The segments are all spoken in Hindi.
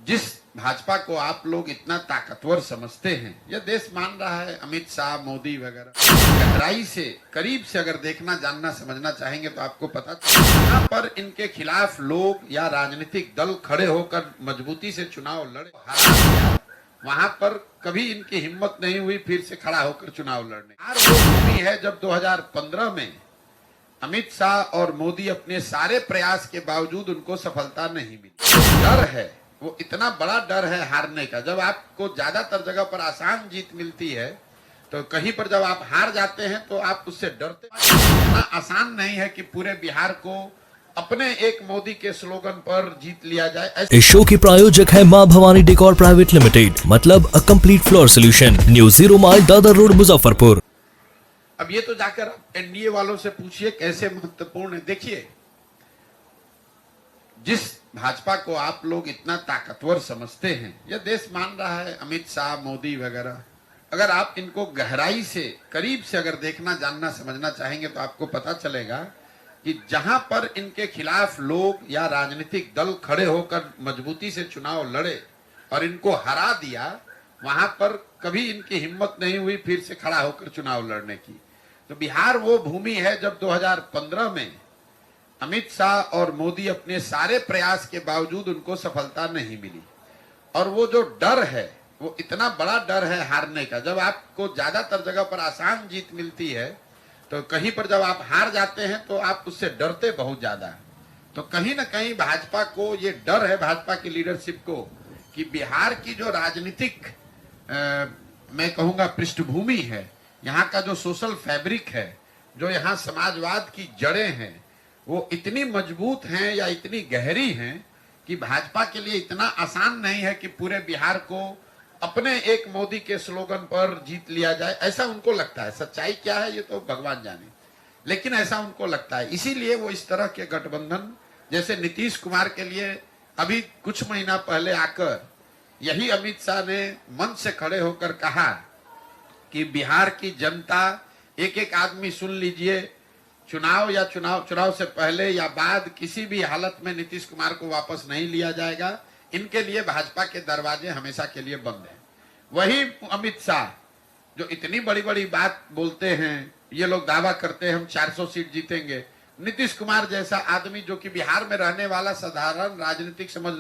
जिस भाजपा को आप लोग इतना ताकतवर समझते हैं, यह देश मान रहा है। अमित शाह, मोदी वगैरह गहराई से, करीब से अगर देखना, जानना, समझना चाहेंगे तो आपको पता यहाँ पर इनके खिलाफ लोग या राजनीतिक दल खड़े होकर मजबूती से चुनाव लड़े, वहां पर कभी इनकी हिम्मत नहीं हुई फिर से खड़ा होकर चुनाव लड़ने। वो भूमि है जब 2015 में अमित शाह और मोदी अपने सारे प्रयास के बावजूद उनको सफलता नहीं मिली। डर है, वो इतना बड़ा डर है हारने का। जब आपको ज्यादातर जगह पर आसान जीत मिलती है तो कहीं पर जब आप हार जाते हैं तो आप उससे डरते। इतना आसान नहीं है कि पूरे बिहार को अपने एक मोदी के स्लोगन पर जीत लिया जाए। इस शो की प्रायोजक है मां भवानी डेकोर प्राइवेट लिमिटेड, मतलब a complete floor solution, new 0 mile Dadar road, Muzaffarpur. अब ये तो जाकर एनडीए वालों से पूछिए कैसे महत्वपूर्ण है। देखिए, जिस भाजपा को आप लोग इतना ताकतवर समझते हैं, यह देश मान रहा है। अमित शाह, मोदी वगैरह, अगर आप इनको गहराई से, करीब से अगर देखना, जानना, समझना चाहेंगे तो आपको पता चलेगा कि जहां पर इनके खिलाफ लोग या राजनीतिक दल खड़े होकर मजबूती से चुनाव लड़े और इनको हरा दिया, वहां पर कभी इनकी हिम्मत नहीं हुई फिर से खड़ा होकर चुनाव लड़ने की। तो बिहार वो भूमि है जब 2015 में अमित शाह और मोदी अपने सारे प्रयास के बावजूद उनको सफलता नहीं मिली। और वो जो डर है, वो इतना बड़ा डर है हारने का। जब आपको ज्यादातर जगह पर आसान जीत मिलती है तो कहीं पर जब आप हार जाते हैं तो आप उससे डरते बहुत ज्यादा। तो कहीं ना कहीं भाजपा को ये डर है, भाजपा की लीडरशिप को, कि बिहार की जो राजनीतिक मैं कहूंगा पृष्ठभूमि है, यहाँ का जो सोशल फैब्रिक है, जो यहाँ समाजवाद की जड़ें हैं, वो इतनी मजबूत हैं या इतनी गहरी हैं कि भाजपा के लिए इतना आसान नहीं है कि पूरे बिहार को अपने एक मोदी के स्लोगन पर जीत लिया जाए। ऐसा उनको लगता है। सच्चाई क्या है ये तो भगवान जाने, लेकिन ऐसा उनको लगता है। इसीलिए वो इस तरह के गठबंधन, जैसे नीतीश कुमार के लिए अभी कुछ महीना पहले आकर यही अमित शाह ने मंच से खड़े होकर कहा कि बिहार की जनता, एक एक आदमी सुन लीजिए, चुनाव से पहले या बाद किसी भी हालत में नीतीश कुमार को वापस नहीं लिया जाएगा। इनके लिए भाजपा के दरवाजे हमेशा के लिए बंद हैं। वही अमित शाह जो इतनी बड़ी बड़ी बात बोलते हैं, ये लोग दावा करते हैं हम 400 सीट जीतेंगे। नीतीश कुमार जैसा आदमी जो कि बिहार में रहने वाला साधारण राजनीतिक समझ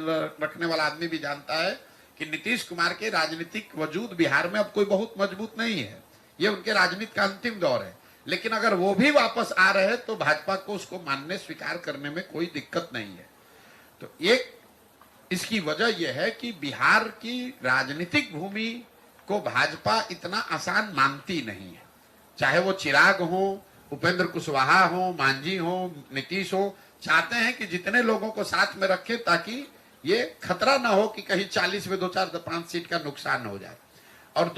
रखने वाला आदमी भी जानता है कि नीतीश कुमार के राजनीतिक वजूद बिहार में अब कोई बहुत मजबूत नहीं है। ये उनके राजनीति का अंतिम दौर है। लेकिन अगर वो भी वापस आ रहे हैं तो भाजपा को उसको मानने, स्वीकार करने में कोई दिक्कत नहीं है। तो एक इसकी वजह यह है कि बिहार की राजनीतिक भूमि को भाजपा इतना आसान मानती नहीं है। चाहे वो चिराग हो, उपेंद्र कुशवाहा हो, मांझी हो, नीतीश हो, चाहते हैं कि जितने लोगों को साथ में रखें ताकि ये खतरा ना हो कि कहीं 40 में 2, 4, 5 सीट का नुकसान हो जाए। और